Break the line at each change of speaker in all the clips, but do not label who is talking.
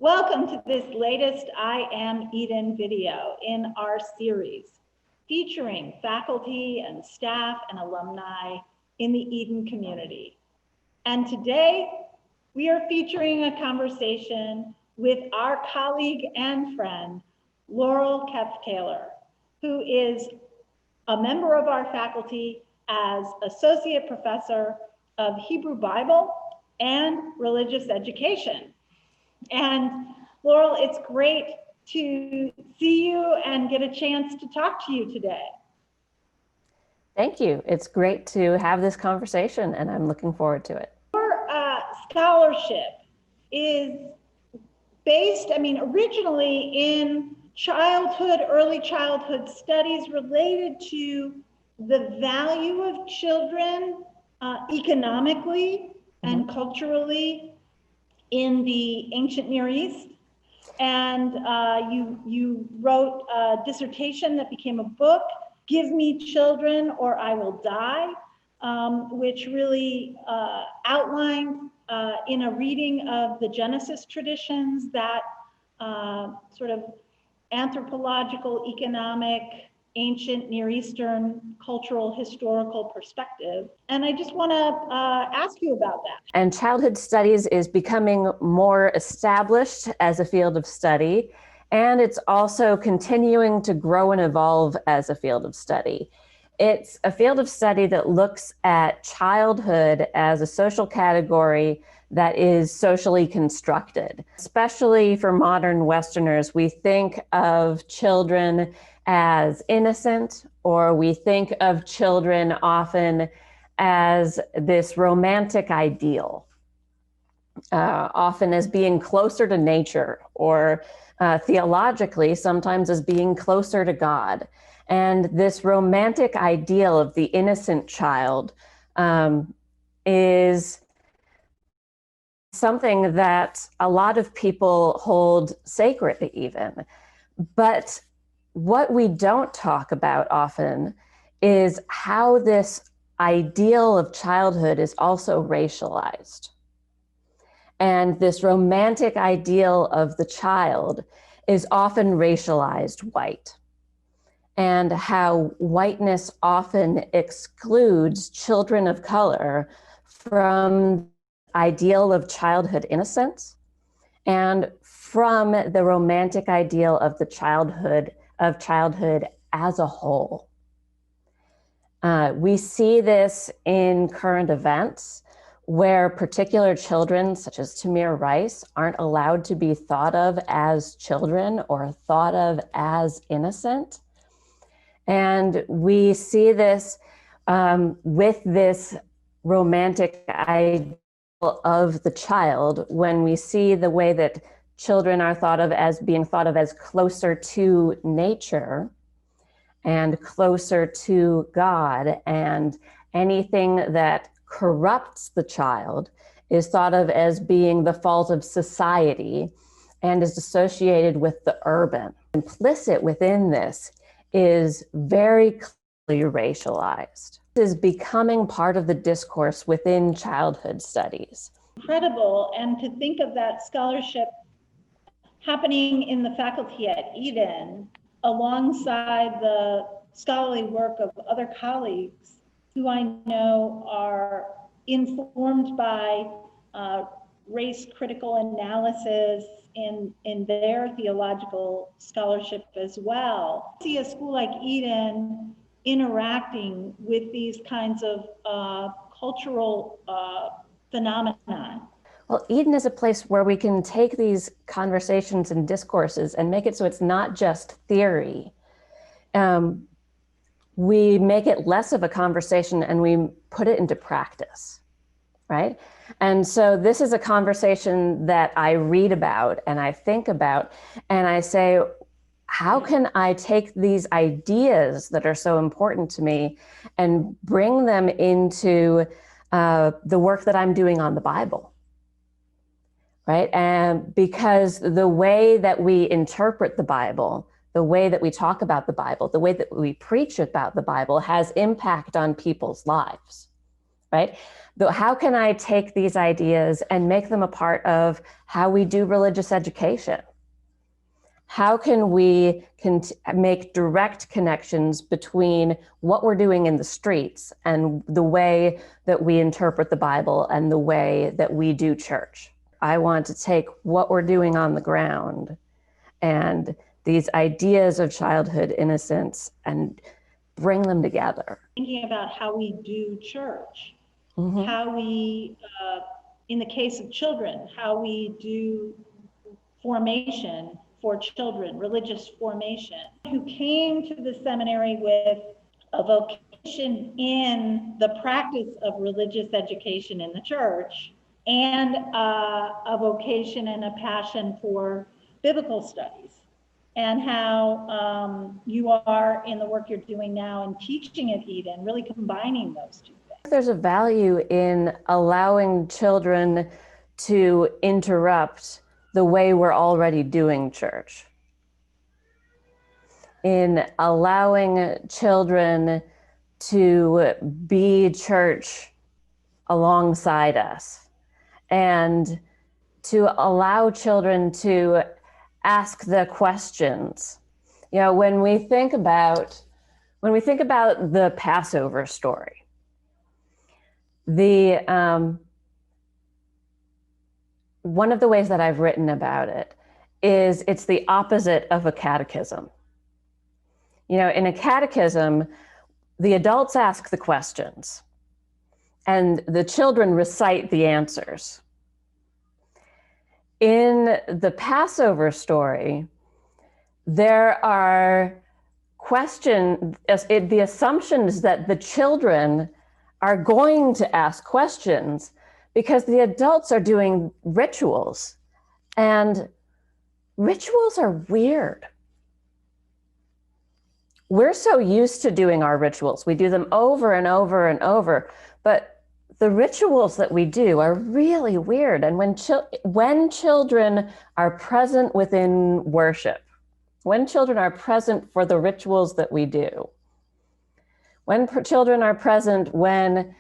Welcome to this latest I Am Eden video in our series featuring faculty and staff and alumni in the Eden community. And today we are featuring a conversation with our colleague and friend, Laurel Koepf Taylor, who is a member of our faculty as Associate Professor of Hebrew Bible and Religious Education. And Laurel, it's great to see you and get a chance to talk to you today.
Thank you. It's great to have this conversation and I'm looking forward to it.
Your scholarship is based, originally in early childhood studies related to the value of children economically and culturally in the ancient Near East. And you wrote a dissertation that became a book, Give Me Children or I Will Die, which really outlined in a reading of the Genesis traditions that sort of anthropological, economic, ancient Near Eastern cultural historical perspective. And I just want to ask you about that.
And childhood studies is becoming more established as a field of study, and it's also continuing to grow and evolve as a field of study. It's a field of study that looks at childhood as a social category that is socially constructed. Especially for modern Westerners, we think of children as innocent, or we think of children often as this romantic ideal, often as being closer to nature, or theologically, sometimes as being closer to God. And this romantic ideal of the innocent child is something that a lot of people hold sacred even. But what we don't talk about often is how this ideal of childhood is also racialized. And this romantic ideal of the child is often racialized white. And how whiteness often excludes children of color from the ideal of childhood innocence and from the romantic ideal of the childhood as a whole. We see this in current events where particular children, such as Tamir Rice, aren't allowed to be thought of as children or thought of as innocent. And we see this with this romantic ideal of the child when we see the way that children are thought of as being thought of as closer to nature and closer to God, and anything that corrupts the child is thought of as being the fault of society and is associated with the urban. Implicit within this is very clearly racialized. This is becoming part of the discourse within childhood studies.
Incredible, and to think of that scholarship happening in the faculty at Eden alongside the scholarly work of other colleagues who I know are informed by race critical analysis in their theological scholarship as well. See a school like Eden interacting with these kinds of cultural phenomena.
Well, Eden is a place where we can take these conversations and discourses and make it so it's not just theory. We make it less of a conversation and we put it into practice, right? And so this is a conversation that I read about and I think about, and I say, how can I take these ideas that are so important to me and bring them into the work that I'm doing on the Bible? Right? And because the way that we interpret the Bible, the way that we talk about the Bible, the way that we preach about the Bible has impact on people's lives, right? How can I take these ideas and make them a part of how we do religious education? How can we make direct connections between what we're doing in the streets and the way that we interpret the Bible and the way that we do church? I want to take what we're doing on the ground and these ideas of childhood innocence and bring them together.
Thinking about how we do church, how we, in the case of children, how we do formation for children, religious formation, who came to the seminary with a vocation in the practice of religious education in the church, and a vocation and a passion for biblical studies, and how you are in the work you're doing now and teaching at Eden, really combining those two things.
There's a value in allowing children to interrupt the way we're already doing church, in allowing children to be church alongside us, and to allow children to ask the questions. You know, when we think about the Passover story, one of the ways that I've written about it is it's the opposite of a catechism. You know, in a catechism, the adults ask the questions and the children recite the answers. In the Passover story, there are the assumption is that the children are going to ask questions because the adults are doing rituals, and rituals are weird. We're so used to doing our rituals. We do them over and over and over, but the rituals that we do are really weird. And when children are present within worship, when children are present for the rituals that we do, when children are present when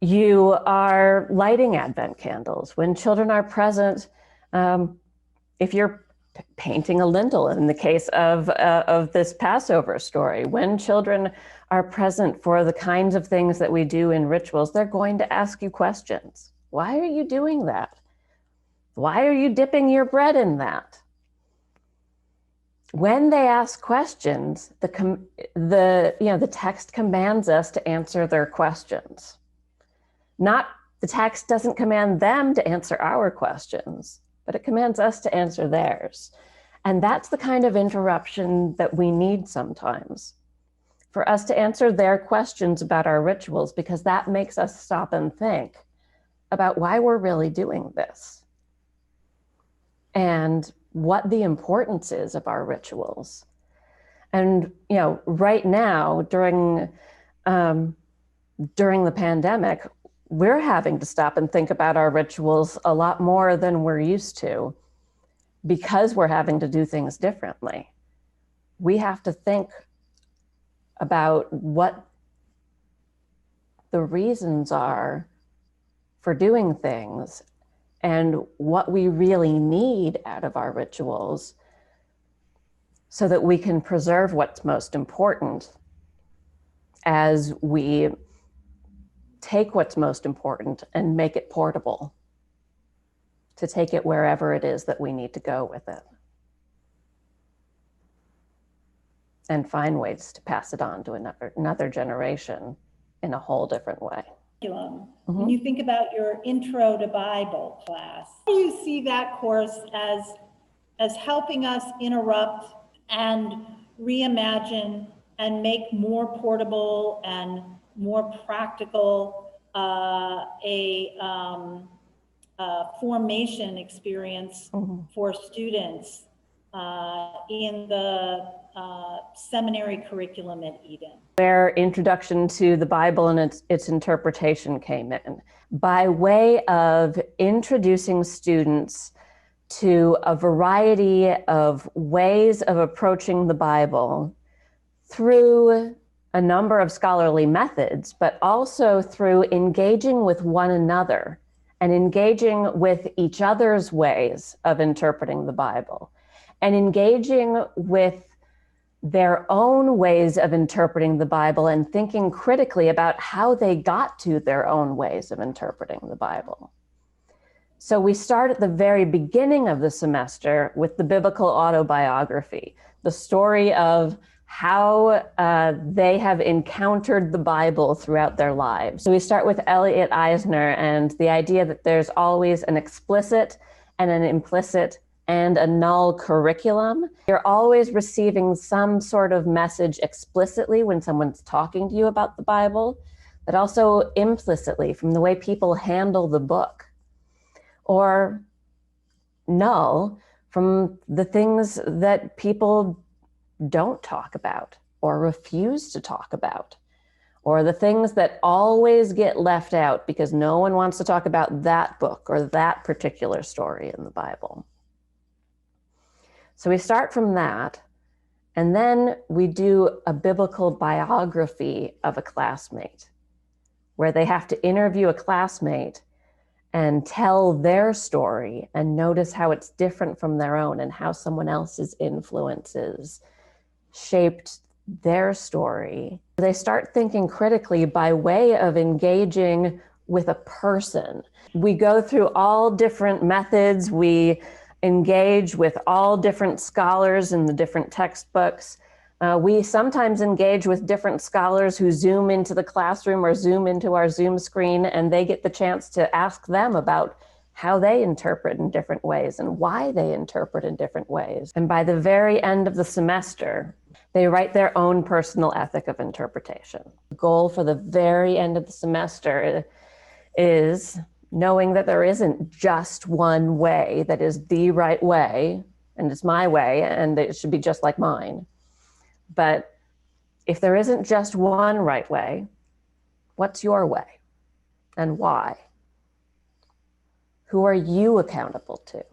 you are lighting Advent candles, when children are present, if you're painting a lintel in the case of this Passover story, when children are present for the kinds of things that we do in rituals, they're going to ask you questions. Why are you doing that? Why are you dipping your bread in that? When they ask questions, the text commands us to answer their questions. The text doesn't command them to answer our questions, but it commands us to answer theirs. And that's the kind of interruption that we need sometimes, for us to answer their questions about our rituals, because that makes us stop and think about why we're really doing this and what the importance is of our rituals. And, you know, right now during the pandemic, we're having to stop and think about our rituals a lot more than we're used to, because we're having to do things differently. We have to think about what the reasons are for doing things and what we really need out of our rituals, so that we can preserve what's most important as we take what's most important and make it portable, to take it wherever it is that we need to go with it, and find ways to pass it on to another generation in a whole different way.
When you think about your Intro to Bible class, how do you see that course as helping us interrupt and reimagine and make more portable and more practical a formation experience for students in the seminary curriculum at Eden?
Where introduction to the Bible and its interpretation came in, by way of introducing students to a variety of ways of approaching the Bible through a number of scholarly methods, but also through engaging with one another and engaging with each other's ways of interpreting the Bible and engaging with their own ways of interpreting the Bible and thinking critically about how they got to their own ways of interpreting the Bible. So we start at the very beginning of the semester with the biblical autobiography, the story of how they have encountered the Bible throughout their lives. So we start with Elliot Eisner and the idea that there's always an explicit and an implicit and a null curriculum. You're always receiving some sort of message explicitly when someone's talking to you about the Bible, but also implicitly from the way people handle the book, or null from the things that people don't talk about or refuse to talk about, or the things that always get left out because no one wants to talk about that book or that particular story in the Bible. So we start from that, and then we do a biblical biography of a classmate, where they have to interview a classmate and tell their story and notice how it's different from their own and how someone else's influences shaped their story. They start thinking critically by way of engaging with a person. We go through all different methods. We engage with all different scholars in the different textbooks. We sometimes engage with different scholars who zoom into the classroom or zoom into our Zoom screen, and they get the chance to ask them about how they interpret in different ways and why they interpret in different ways. And by the very end of the semester, they write their own personal ethic of interpretation. The goal for the very end of the semester is knowing that there isn't just one way that is the right way, and it's my way, and it should be just like mine. But if there isn't just one right way, what's your way and why? Who are you accountable to?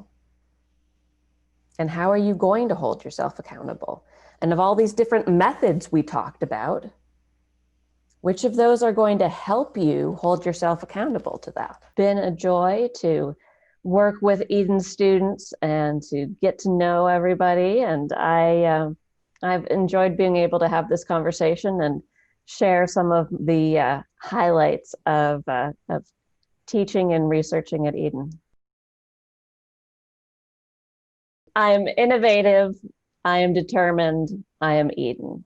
And how are you going to hold yourself accountable? And of all these different methods we talked about, which of those are going to help you hold yourself accountable to that? It's been a joy to work with Eden students and to get to know everybody. And I've enjoyed being able to have this conversation and share some of the highlights of teaching and researching at Eden. I am innovative, I am determined, I am Eden.